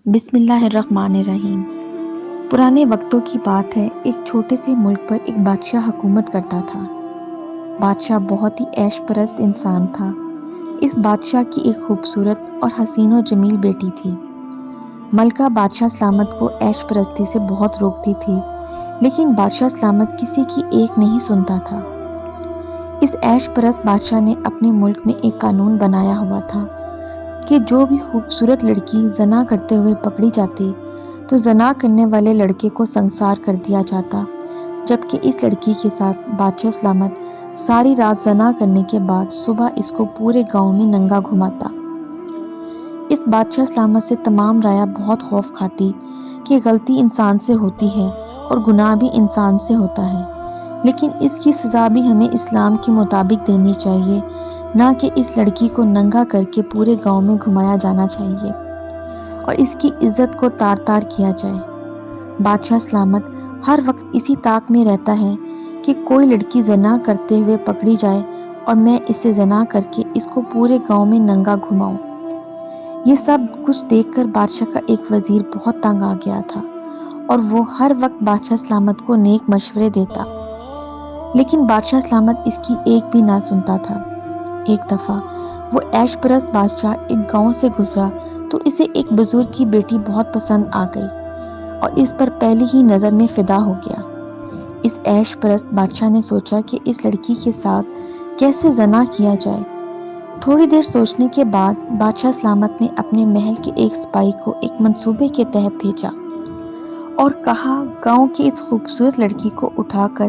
بسم اللہ الرحمن الرحیم۔ پرانے وقتوں کی بات ہے، ایک چھوٹے سے ملک پر ایک بادشاہ حکومت کرتا تھا۔ بادشاہ بہت ہی عیش پرست انسان تھا۔ اس بادشاہ کی ایک خوبصورت اور حسین و جمیل بیٹی تھی۔ ملکہ بادشاہ سلامت کو عیش پرستی سے بہت روکتی تھی، لیکن بادشاہ سلامت کسی کی ایک نہیں سنتا تھا۔ اس عیش پرست بادشاہ نے اپنے ملک میں ایک قانون بنایا ہوا تھا کہ جو بھی خوبصورت لڑکی زنا کرتے ہوئے پکڑی جاتی تو زنا کرنے والے لڑکے کو سنسار کر دیا جاتا، جبکہ اس لڑکی کے ساتھ بادشاہ سلامت ساری رات زنا کرنے کے بعد صبح اس کو پورے گاؤں میں ننگا گھماتا۔ اس بادشاہ سلامت سے تمام رعایا بہت خوف کھاتی کہ غلطی انسان سے ہوتی ہے اور گناہ بھی انسان سے ہوتا ہے، لیکن اس کی سزا بھی ہمیں اسلام کے مطابق دینی چاہیے، نہ کہ اس لڑکی کو ننگا کر کے پورے گاؤں میں گھمایا جانا چاہیے اور اس کی عزت کو تار تار کیا جائے۔ بادشاہ سلامت ہر وقت اسی طاق میں رہتا ہے کہ کوئی لڑکی زنا کرتے ہوئے پکڑی جائے اور میں اسے زنا کر کے اس کو پورے گاؤں میں ننگا گھماؤں۔ یہ سب کچھ دیکھ کر بادشاہ کا ایک وزیر بہت تنگ آ گیا تھا اور وہ ہر وقت بادشاہ سلامت کو نیک مشورے دیتا، لیکن بادشاہ سلامت اس کی ایک بھی نہ سنتا تھا۔ ایک دفعہ وہ عیش پرست بادشاہ ایک گاؤں سے گزرا تو اسے ایک بزرگ کی بیٹی بہت پسند آ گئی اور اس پر پہلی ہی نظر میں فدا ہو گیا۔ اس عیش پرست بادشاہ نے سوچا کہ اس لڑکی کے ساتھ کیسے زنا کیا جائے۔ تھوڑی دیر سوچنے کے بعد بادشاہ سلامت نے اپنے محل کے ایک سپاہی کو ایک منصوبے کے تحت بھیجا اور کہا، گاؤں کی اس خوبصورت لڑکی کو اٹھا کر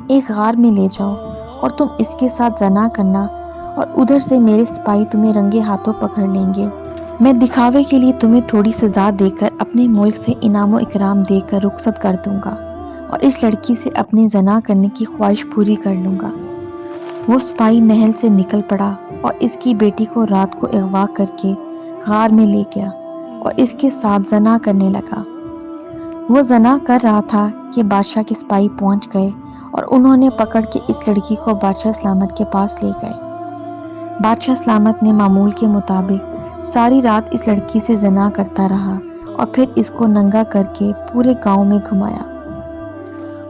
ایک غار میں لے جاؤ اور تم اس کے ساتھ زنا کرنا اور ادھر سے میرے سپاہی تمہیں رنگے ہاتھوں پکڑ لیں گے۔ میں دکھاوے کے لیے تمہیں تھوڑی سزا دے کر اپنے ملک سے انعام و اکرام دے کر رخصت کر دوں گا اور اس لڑکی سے اپنی زنا کرنے کی خواہش پوری کر لوں گا۔ وہ سپاہی محل سے نکل پڑا اور اس کی بیٹی کو رات کو اغوا کر کے غار میں لے گیا اور اس کے ساتھ زنا کرنے لگا۔ وہ زنا کر رہا تھا کہ بادشاہ کے سپاہی پہنچ گئے اور انہوں نے پکڑ کے اس لڑکی کو بادشاہ سلامت کے پاس لے گئے۔ بادشاہ سلامت نے معمول کے مطابق ساری رات اس لڑکی سے زنا کرتا رہا اور پھر اس کو ننگا کر کے پورے گاؤں میں گھمایا۔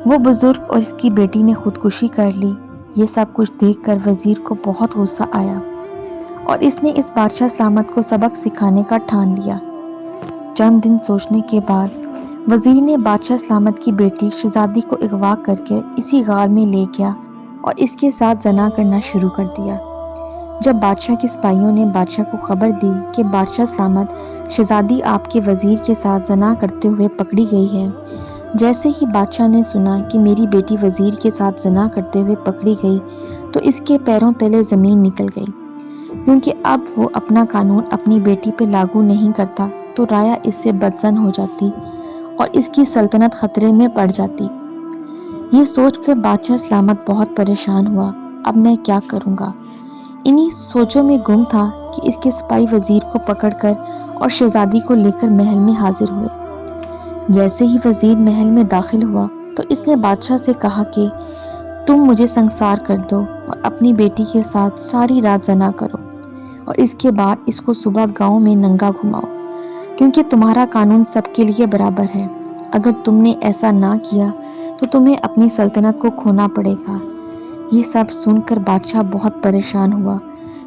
وہ بزرگ اور اس کی بیٹی نے خودکشی کر لی۔ یہ سب کچھ دیکھ کر وزیر کو بہت غصہ آیا اور اس نے اس بادشاہ سلامت کو سبق سکھانے کا ٹھان لیا۔ چند دن سوچنے کے بعد وزیر نے بادشاہ سلامت کی بیٹی شہزادی کو اغوا کر کے اسی غار میں لے گیا اور اس کے ساتھ زنا کرنا شروع کر دیا۔ جب بادشاہ کے سپاہیوں نے بادشاہ کو خبر دی کہ بادشاہ سلامت شہزادی آپ کے وزیر کے ساتھ زنا کرتے ہوئے پکڑی گئی ہے، جیسے ہی بادشاہ نے سنا کہ میری بیٹی وزیر کے ساتھ زنا کرتے ہوئے پکڑی گئی تو اس کے پیروں تلے زمین نکل گئی، کیونکہ اب وہ اپنا قانون اپنی بیٹی پہ لاگو نہیں کرتا تو رعایا اس سے بدظن ہو جاتی اور اس کی سلطنت خطرے میں پڑ جاتی۔ یہ سوچ کر بادشاہ سلامت بہت پریشان ہوا، اب میں کیا کروں گا؟ انہی سوچوں میں گم تھا کہ اس کے سپاہی وزیر کو پکڑ کر اور شہزادی کو لے کر محل میں حاضر ہوئے۔ جیسے ہی وزیر محل میں داخل ہوا تو اس نے بادشاہ سے کہا کہ تم مجھے سنسار کر دو اور اپنی بیٹی کے ساتھ ساری رات زنا کرو اور اس کے بعد اس کو صبح گاؤں میں ننگا گھماؤ، کیونکہ تمہارا قانون سب کے لیے برابر ہے۔ اگر تم نے ایسا نہ کیا تو تمہیں اپنی سلطنت کو کھونا پڑے گا۔ یہ سب سن کر بادشاہ بہت پریشان ہوا،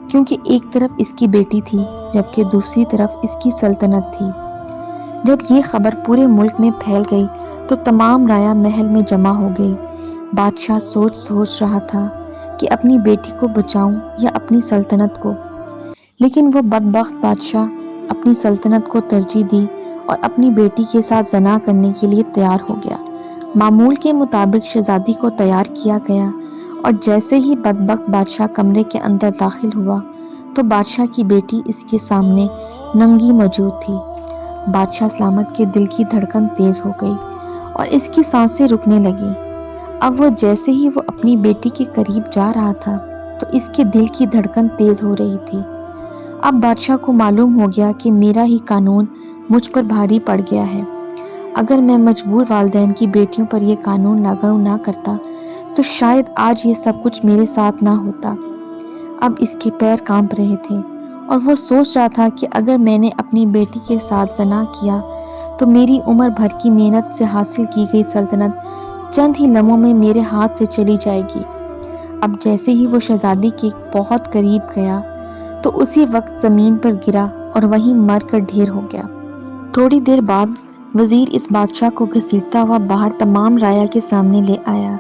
کیونکہ ایک طرف اس کی بیٹی تھی جبکہ دوسری طرف اس کی سلطنت تھی۔ جب یہ خبر پورے ملک میں پھیل گئی تو تمام رعایا محل میں جمع ہو گئی۔ بادشاہ سوچ رہا تھا کہ اپنی بیٹی کو بچاؤں یا اپنی سلطنت کو، لیکن وہ بدبخت بادشاہ اپنی سلطنت کو ترجیح دی اور اپنی بیٹی کے ساتھ زنا کرنے کے لیے تیار ہو گیا۔ معمول کے مطابق شہزادی کو تیار کیا گیا اور جیسے ہی بدبخت بادشاہ کمرے کے اندر داخل ہوا تو بادشاہ کی بیٹی اس کے سامنے ننگی موجود تھی۔ بادشاہ سلامت کے دل کی دھڑکن تیز ہو گئی اور اس کی سانسیں رکنے لگی۔ اب وہ جیسے ہی وہ اپنی بیٹی کے قریب جا رہا تھا تو اس کے دل کی دھڑکن تیز ہو رہی تھی۔ اب بادشاہ کو معلوم ہو گیا کہ میرا ہی قانون مجھ پر بھاری پڑ گیا ہے۔ اگر میں مجبور والدین کی بیٹیوں پر یہ قانون لاگو نہ کرتا تو شاید آج یہ سب کچھ میرے ساتھ نہ ہوتا۔ اب اس کے پیر کانپ رہے تھے اور وہ سوچ رہا تھا کہ اگر میں نے اپنی بیٹی کے ساتھ زنا کیا تو میری عمر بھر کی محنت سے حاصل کی گئی سلطنت چند ہی لمحوں میں میرے ہاتھ سے چلی جائے گی۔ اب جیسے ہی وہ شہزادی کے بہت قریب گیا تو اسی وقت زمین پر گرا اور وہیں مر کر ڈھیر ہو گیا۔ تھوڑی دیر بعد وزیر اس بادشاہ کو گھسیٹتا ہوا باہر تمام رایا کے سامنے لے آیا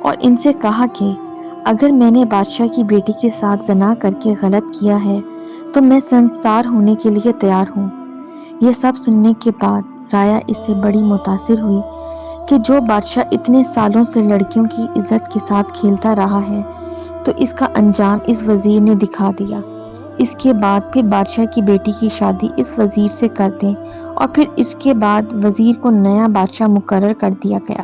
اور ان سے کہا کہ اگر میں نے بادشاہ کی بیٹی کے ساتھ زنا کر کے غلط کیا ہے تو میں سنسار ہونے کے لیے تیار ہوں۔ یہ سب سننے کے بعد رایا اس سے بڑی متاثر ہوئی کہ جو بادشاہ اتنے سالوں سے لڑکیوں کی عزت کے ساتھ کھیلتا رہا ہے تو اس کا انجام اس وزیر نے دکھا دیا۔ اس کے بعد پھر بادشاہ کی بیٹی کی شادی اس وزیر سے کر دیں اور پھر اس کے بعد وزیر کو نیا بادشاہ مقرر کر دیا گیا۔